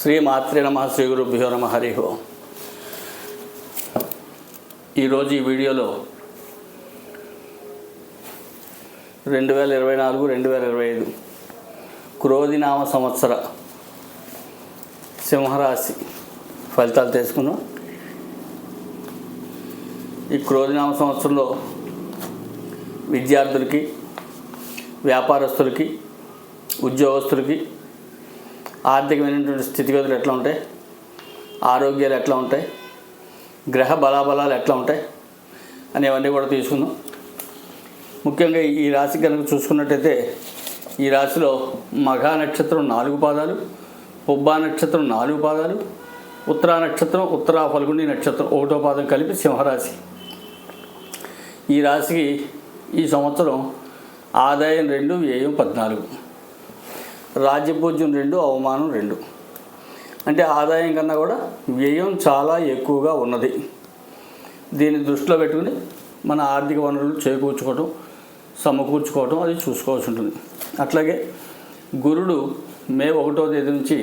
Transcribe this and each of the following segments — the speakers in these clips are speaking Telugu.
శ్రీ మాత్రే నమః శ్రీ గురుభ్యో నమః హరి ఓం. ఈరోజు ఈ వీడియోలో 2024-2025 క్రోధినామ సంవత్సర సింహరాశి ఫలితాలు తెలుసుకుందాం. ఈ క్రోధినామ సంవత్సరంలో విద్యార్థులకి, వ్యాపారస్తులకి, ఉద్యోగస్తులకి ఆర్థికమైనటువంటి స్థితిగతులు ఎట్లా ఉంటాయి, ఆరోగ్యాలు ఎట్లా ఉంటాయి, గ్రహ బలాబలాలు ఎట్లా ఉంటాయి అనేవన్నీ కూడా తీసుకుందాం. ముఖ్యంగా ఈ రాశి కనుక చూసుకున్నట్టయితే ఈ రాశిలో మఘా నక్షత్రం 4 పాదాలు, పుబ్బా నక్షత్రం 4 పాదాలు, ఉత్తరా నక్షత్రం, ఉత్తరా ఫల్గుణి నక్షత్రం 1వ పాదం కలిపి సింహరాశి. ఈ రాశికి ఈ సంవత్సరం ఆదాయం 2, వ్యయం 14, రాజ్యపూజ్యం 2, అవమానం 2. అంటే ఆదాయం కన్నా కూడా వ్యయం చాలా ఎక్కువగా ఉన్నది. దీన్ని దృష్టిలో పెట్టుకుని మన ఆర్థిక వనరులు చేకూర్చుకోవటం, సమకూర్చుకోవటం అది చూసుకోవాల్సి ఉంటుంది. అట్లాగే గురుడు మే 1వ తేదీ నుంచి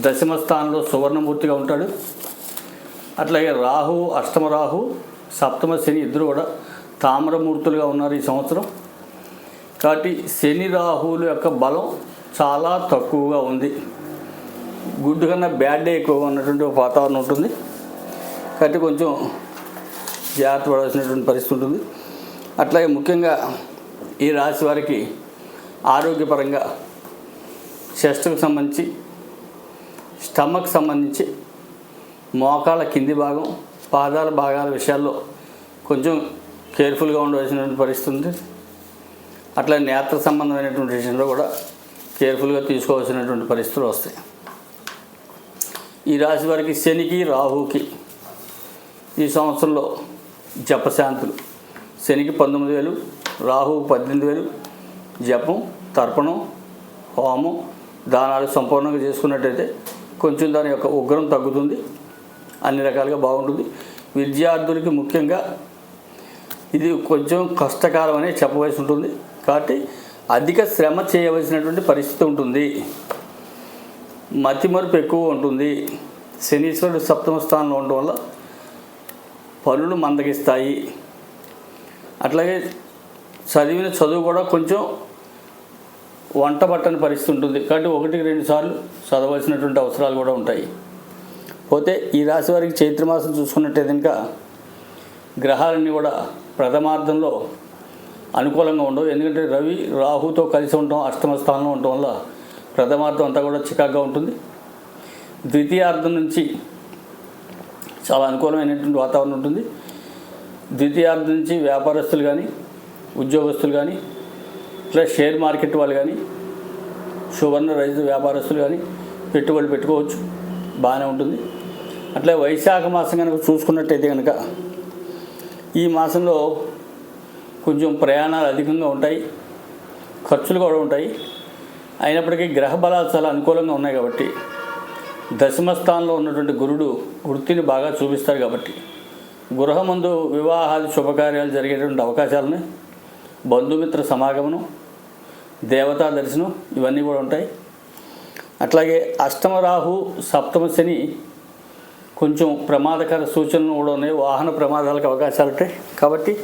దశమ స్థానంలో సువర్ణమూర్తిగా ఉంటాడు. అట్లాగే రాహు, అష్టమ రాహు, సప్తమ శని ఇద్దరు కూడా తామ్రమూర్తులుగా ఉన్నారు ఈ సంవత్సరం. కాబట్టి శని రాహువుల యొక్క బలం చాలా తక్కువగా ఉంది. గుడ్ కన్నా బ్యాడ్ డే ఎక్కువగా ఉన్నటువంటి ఒక వాతావరణం ఉంటుంది. కాబట్టి కొంచెం జాగ్రత్త పడాల్సినటువంటి పరిస్థితి ఉంటుంది. అట్లాగే ముఖ్యంగా ఈ రాశి వారికి ఆరోగ్యపరంగా చెస్ట్కి సంబంధించి, స్టమక్ సంబంధించి, మోకాళ్ళ కింది భాగం, పాదాల భాగాల విషయాల్లో కొంచెం కేర్ఫుల్గా ఉండవలసినటువంటి పరిస్థితి ఉంది. అట్లా నేత్ర సంబంధమైనటువంటి విషయంలో కూడా కేర్ఫుల్గా తీసుకోవాల్సినటువంటి పరిస్థితులు వస్తాయి. ఈ రాశి వారికి శనికి, రాహుకి ఈ సంవత్సరంలో జపశాంతులు. శనికి 19,000, రాహువుకి 18,000 జపం, తర్పణం, హోమం, దానాలు సంపూర్ణంగా చేసుకున్నట్టయితే కొంచెం దాని యొక్క ఉగ్రం తగ్గుతుంది. అన్ని రకాలుగా బాగుంటుంది. విద్యార్థులకి ముఖ్యంగా ఇది కొంచెం కష్టకాలం అనే చెప్పవలసి ఉంటుంది. కాబట్టి అధిక శ్రమ చేయవలసినటువంటి పరిస్థితి ఉంటుంది. మతిమరుపు ఎక్కువ ఉంటుంది. శనీశ్వరుడు సప్తమ స్థానంలో ఉండడం వల్ల పనులు మందగిస్తాయి. అట్లాగే చదివిన చదువు కూడా కొంచెం వంట పట్టని పరిస్థితి ఉంటుంది. కాబట్టి 1-2 సార్లు చదవలసినటువంటి అవసరాలు కూడా ఉంటాయి. పోతే ఈ రాశి వారికి చైత్రమాసం చూసుకున్నట్టయితే ఇంకా గ్రహాలన్నీ కూడా ప్రథమార్థంలో అనుకూలంగా ఉండవు. ఎందుకంటే రవి రాహుతో కలిసి ఉండటం, అష్టమ స్థానంలో ఉండటం వల్ల ప్రథమార్థం అంతా కూడా చికాగ్గా ఉంటుంది. ద్వితీయార్థం నుంచి చాలా అనుకూలమైనటువంటి వాతావరణం ఉంటుంది. ద్వితీయార్థం నుంచి వ్యాపారస్తులు కానీ, ఉద్యోగస్తులు కానీ, ఇట్లా షేర్ మార్కెట్ వాళ్ళు కానీ, సువర్ణ రైతు వ్యాపారస్తులు కానీ పెట్టుబడులు పెట్టుకోవచ్చు, బాగానే ఉంటుంది. అట్లా వైశాఖ మాసం కనుక చూసుకున్నట్టయితే కనుక ఈ మాసంలో కొంచెం ప్రయాణాలు అధికంగా ఉంటాయి, ఖర్చులు కూడా ఉంటాయి. అయినప్పటికీ గ్రహ బలాలు చాలా అనుకూలంగా ఉన్నాయి కాబట్టి దశమ స్థానంలో ఉన్నటువంటి గురుడు వృత్తిని బాగా చూపిస్తారు. కాబట్టి గృహమందు వివాహాది శుభకార్యాలు జరిగేటువంటి అవకాశాలని, బంధుమిత్ర సమాగమనం, దేవతా దర్శనం ఇవన్నీ కూడా ఉంటాయి. అట్లాగే అష్టమ రాహు, సప్తమ శని కొంచెం ప్రమాదకర సూచనలు కూడా ఉన్నాయి. వాహన ప్రమాదాలకు అవకాశాలు ఉంటాయి. కాబట్టి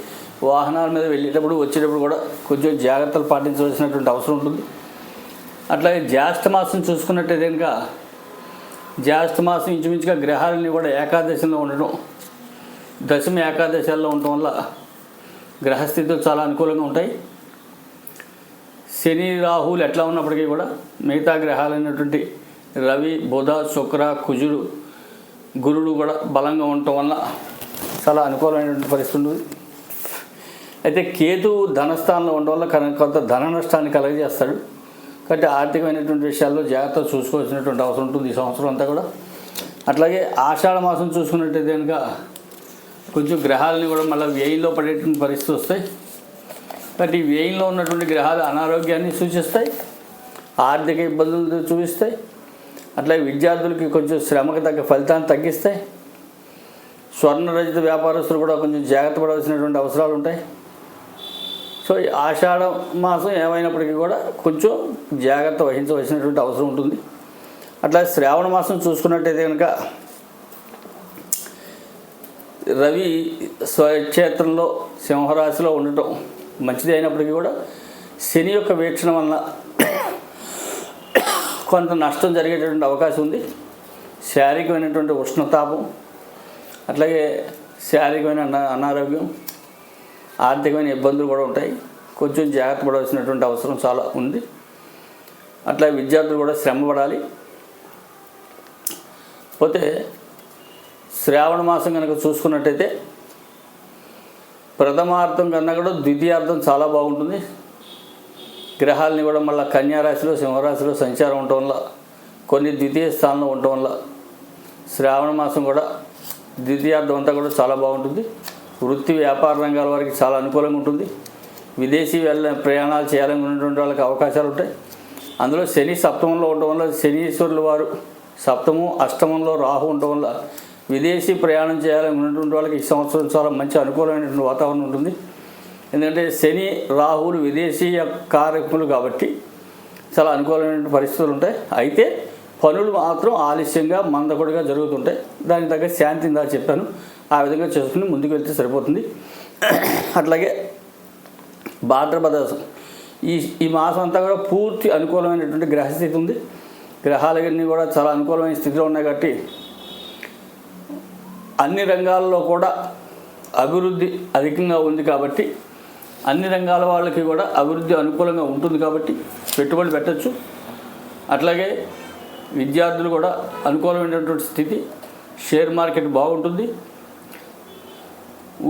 వాహనాల మీద వెళ్ళేటప్పుడు, వచ్చేటప్పుడు కూడా కొంచెం జాగ్రత్తలు పాటించవలసినటువంటి అవసరం ఉంటుంది. అట్లాగే జ్యేష్ఠ మాసం చూసుకున్నట్టయితే కనుక జ్యేష్ఠ మాసం ఇంచుమించుగా గ్రహాలన్నీ కూడా ఏకాదశంలో ఉండడం, దశమి ఏకాదశాల్లో ఉండటం వల్ల గ్రహస్థితులు చాలా అనుకూలంగా ఉంటాయి. శని రాహువులు ఎట్లా ఉన్నప్పటికీ కూడా మిగతా గ్రహాలైనటువంటి రవి, బుధ, శుక్ర, కుజుడు, గురుడు కూడా బలంగా ఉండటం వల్ల చాలా అనుకూలమైనటువంటి పరిస్థితి ఉంటుంది. అయితే కేతు ధనస్థానంలో ఉండడం వల్ల కొంత ధన నష్టాన్ని కలగజేస్తాడు. కాబట్టి ఆర్థికమైనటువంటి విషయాల్లో జాగ్రత్త చూసుకోవాల్సినటువంటి అవసరం ఉంటుంది ఈ సంవత్సరం అంతా కూడా. అట్లాగే ఆషాఢ మాసం చూసుకున్నట్టయితే కనుక కొంచెం గ్రహాలని కూడా మళ్ళీ వ్యయంలో పడేటువంటి పరిస్థితి వస్తాయి. కాబట్టి ఈ వ్యయంలో ఉన్నటువంటి గ్రహాలు అనారోగ్యాన్ని సూచిస్తాయి, ఆర్థిక ఇబ్బందులు చూపిస్తాయి. అట్లాగే విద్యార్థులకి కొంచెం శ్రమకు తగ్గ ఫలితాన్ని తగ్గిస్తాయి. స్వర్ణ రహిత వ్యాపారస్తులు కూడా కొంచెం జాగ్రత్త పడవలసినటువంటి అవసరాలు ఉంటాయి. సో ఈ ఆషాఢ మాసం ఏమైనప్పటికీ కూడా కొంచెం జాగ్రత్త వహించవలసినటువంటి అవసరం ఉంటుంది. అట్లా శ్రావణ మాసం చూసుకున్నట్టయితే కనుక రవి స్వక్షేత్రంలో సింహరాశిలో ఉండటం మంచిది అయినప్పటికీ కూడా శని యొక్క వీక్షణ వలన కొంత నష్టం జరిగేటటువంటి అవకాశం ఉంది. శారీరకమైనటువంటి ఉష్ణతాపం, అట్లాగే శారీరకమైన అనారోగ్యం, ఆర్థికమైన ఇబ్బందులు కూడా ఉంటాయి. కొంచెం జాగ్రత్త పడవలసినటువంటి అవసరం చాలా ఉంది. అట్లా విద్యార్థులు కూడా శ్రమ పడాలి. పోతే శ్రావణ మాసం కనుక చూసుకున్నట్టయితే ప్రథమార్థం కన్నా కూడా ద్వితీయార్థం చాలా బాగుంటుంది. గ్రహాలని కూడా మళ్ళీ కన్యారాశిలో సింహరాశిలో సంచారం ఉండటం వల్ల, కొన్ని ద్వితీయ స్థానంలో ఉండటం వల్ల శ్రావణ మాసం కూడా ద్వితీయార్థం అంతా కూడా చాలా బాగుంటుంది. వృత్తి వ్యాపార రంగాల వారికి చాలా అనుకూలంగా ఉంటుంది. విదేశీ ప్రయాణాలు చేయాలనుకున్నటువంటి వాళ్ళకి అవకాశాలు ఉంటాయి. అందులో శని సప్తమంలో ఉండటం వల్ల, శనీశ్వరుల వారు సప్తమం అష్టమంలో రాహు ఉండటం వల్ల విదేశీ ప్రయాణం చేయాలనుకున్నటువంటి వాళ్ళకి ఈ సంవత్సరం చాలా మంచి అనుకూలమైనటువంటి వాతావరణం ఉంటుంది. ఎందుకంటే శని రాహులు విదేశీయ కారకులు కాబట్టి చాలా అనుకూలమైన పరిస్థితులు ఉంటాయి. అయితే పనులు మాత్రం ఆలస్యంగా మందకొడిగా జరుగుతుంటాయి. దానికి తగ్గ శాంతి ఇందా చెప్పాను, ఆ విధంగా చేసుకుని ముందుకు వెళ్తే సరిపోతుంది. అట్లాగే భాద్రపద ఈ మాసం అంతా కూడా పూర్తి అనుకూలమైనటువంటి గ్రహస్థితి ఉంది. గ్రహాలన్నీ కూడా చాలా అనుకూలమైన స్థితిలో ఉన్నాయి కాబట్టి అన్ని రంగాల్లో కూడా అభివృద్ధి అధికంగా ఉంది. కాబట్టి అన్ని రంగాల వాళ్ళకి కూడా అభివృద్ధి అనుకూలంగా ఉంటుంది కాబట్టి పెట్టుబడి పెట్టచ్చు. అట్లాగే విద్యార్థులు కూడా అనుకూలమైనటువంటి స్థితి, షేర్ మార్కెట్ బాగుంటుంది.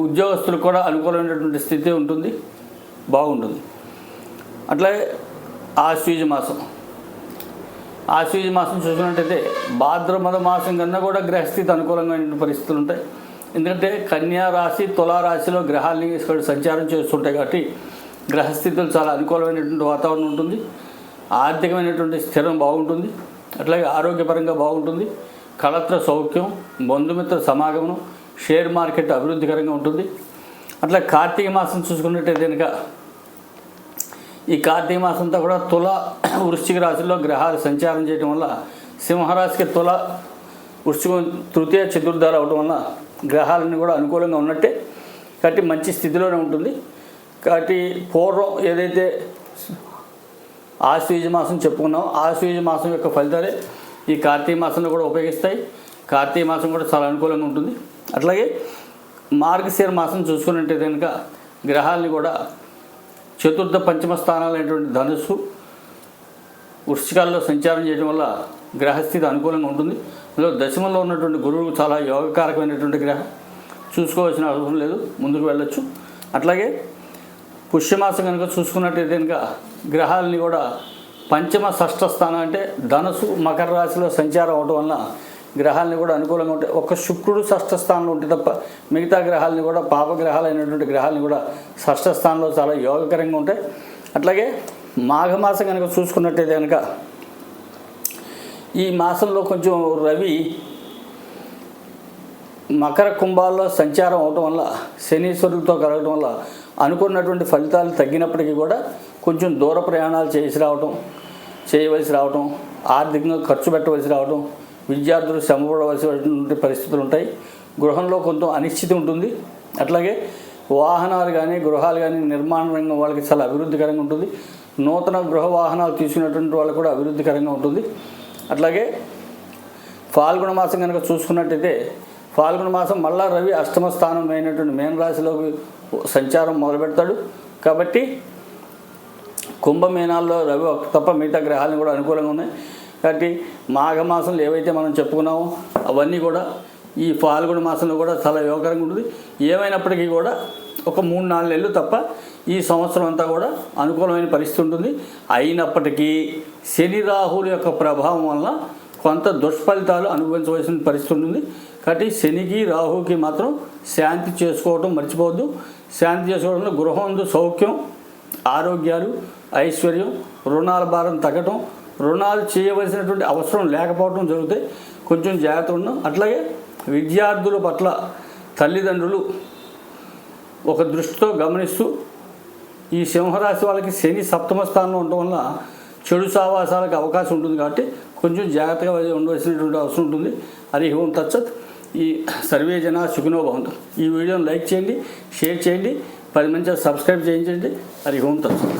ఉద్యోగస్తులకు కూడా అనుకూలమైనటువంటి స్థితి ఉంటుంది, బాగుంటుంది. అట్లాగే ఆశ్వీజ మాసం చూసినట్టయితే భాద్రపద మాసం కన్నా కూడా గ్రహస్థితి అనుకూలంగా పరిస్థితులు ఉంటాయి. ఎందుకంటే కన్యా రాశి తులారాశిలో గ్రహాలని సంచారం చేస్తుంటాయి కాబట్టి గ్రహస్థితులు చాలా అనుకూలమైనటువంటి వాతావరణం ఉంటుంది. ఆర్థికమైనటువంటి స్థిరం బాగుంటుంది. అట్లాగే ఆరోగ్యపరంగా బాగుంటుంది. కళత్ర సౌఖ్యం, బంధుమిత్ర సమాగమనం, షేర్ మార్కెట్ అభివృద్ధికరంగా ఉంటుంది. అట్లా కార్తీక మాసం చూసుకున్నట్టయితే కనుక ఈ కార్తీక మాసం అంతా కూడా తుల వృశ్చిక రాశిలో గ్రహాలు సంచారం చేయడం వల్ల సింహరాశికి తుల వృశ్చికం తృతీయ చతుర్థాలు అవడం వల్ల గ్రహాలన్నీ కూడా అనుకూలంగా ఉన్నట్టే కాబట్టి మంచి స్థితిలోనే ఉంటుంది. కాబట్టి పూర్వం ఏదైతే ఆశ్వీజ మాసం చెప్పుకున్నామో ఆశ్వీజ మాసం యొక్క ఫలితాలే ఈ కార్తీక మాసంలో కూడా ఉపయోగిస్తాయి. కార్తీక మాసం కూడా చాలా అనుకూలంగా ఉంటుంది. అట్లాగే మార్గశిర మాసం చూసుకున్నట్టే కనుక గ్రహాలని కూడా చతుర్థ పంచమ స్థానాలైనటువంటి ధనుస్సు వృశ్చికాల్లో సంచారం చేయడం వల్ల గ్రహస్థితి అనుకూలంగా ఉంటుంది. అందులో దశమంలో ఉన్నటువంటి గురువు చాలా యోగకారకమైనటువంటి గ్రహం, చూసుకోవాల్సిన అవసరం లేదు, ముందుకు వెళ్ళొచ్చు. అట్లాగే పుష్యమాసం కనుక చూసుకున్నట్టయితే కనుక గ్రహాలని కూడా పంచమ షష్ఠ స్థానం అంటే ధనుసు మకర రాశిలో సంచారం అవడం వలన గ్రహాలని కూడా అనుకూలంగా ఉంటాయి. ఒక్క శుక్రుడు షష్ఠ స్థానంలో ఉంటే తప్ప మిగతా గ్రహాలని కూడా పాపగ్రహాలైనటువంటి గ్రహాలని కూడా షష్ఠ స్థానంలో చాలా యోగకరంగా ఉంటాయి. అట్లాగే మాఘమాసం కనుక చూసుకున్నట్టయితే కనుక ఈ మాసంలో కొంచెం రవి మకర కుంభాల్లో సంచారం అవటం వల్ల శనీశ్వరులతో కలగడం వల్ల అనుకున్నటువంటి ఫలితాలు తగ్గినప్పటికీ కూడా కొంచెం దూర ప్రయాణాలు చేయవలసి రావటం, ఆర్థికంగా ఖర్చు పెట్టవలసి రావటం, విద్యార్థులు శ్రమపడవలసినటువంటి పరిస్థితులు ఉంటాయి. గృహంలో కొంత అనిశ్చితి ఉంటుంది. అట్లాగే వాహనాలు కానీ గృహాలు కానీ నిర్మాణ రంగం వాళ్ళకి చాలా అభివృద్ధికరంగా ఉంటుంది. నూతన గృహ వాహనాలు తీసుకున్నటువంటి వాళ్ళకు కూడా అభివృద్ధికరంగా ఉంటుంది. అట్లాగే ఫాల్గుణ మాసం కనుక చూసుకున్నట్టయితే ఫాల్గుణ మాసం మళ్ళా రవి అష్టమ స్థానం అయినటువంటి మీనరాశిలోకి సంచారం మొదలు పెడతాడు. కాబట్టి కుంభమీనాల్లో రవి తప్ప మిగతా గ్రహాలను కూడా అనుకూలంగా ఉన్నాయి. కాబట్టి మాఘమాసంలో ఏవైతే మనం చెప్పుకున్నామో అవన్నీ కూడా ఈ ఫాల్గుణ మాసంలో కూడా చాలా యోగకరంగా ఉంటుంది. ఏమైనప్పటికీ కూడా ఒక 3-4 నెలలు తప్ప ఈ సంవత్సరం అంతా కూడా అనుకూలమైన పరిస్థితి ఉంటుంది. అయినప్పటికీ శని రాహుల యొక్క ప్రభావం వల్ల కొంత దుష్ఫలితాలు అనుభవించవలసిన పరిస్థితి ఉంటుంది. కాబట్టి శనికి రాహుకి మాత్రం శాంతి చేసుకోవడం మర్చిపోవద్దు. శాంతి చేసుకోవడంలో గృహందు సౌఖ్యం, ఆరోగ్యాలు, ఐశ్వర్యం, రుణాల భారం తగ్గటం, రుణాలు చేయవలసినటువంటి అవసరం లేకపోవడం జరుగుతాయి. కొంచెం జాగ్రత్త ఉండడం. అట్లాగే విద్యార్థుల పట్ల తల్లిదండ్రులు ఒక దృష్టితో గమనిస్తూ ఈ సింహరాశి వాళ్ళకి శని సప్తమ స్థానంలో ఉండటం వల్ల చెడు సావాసాలకు అవకాశం ఉంటుంది. కాబట్టి కొంచెం జాగ్రత్తగా ఉండవలసినటువంటి అవసరం ఉంటుంది. హరి ఓం తత్సత్. ఈ సర్వే జన సుఖినో భవంతు. ఈ వీడియోని లైక్ చేయండి, షేర్ చేయండి, 10 మంది సబ్స్క్రైబ్ చేయించండి. హరి ఓం తత్సత్.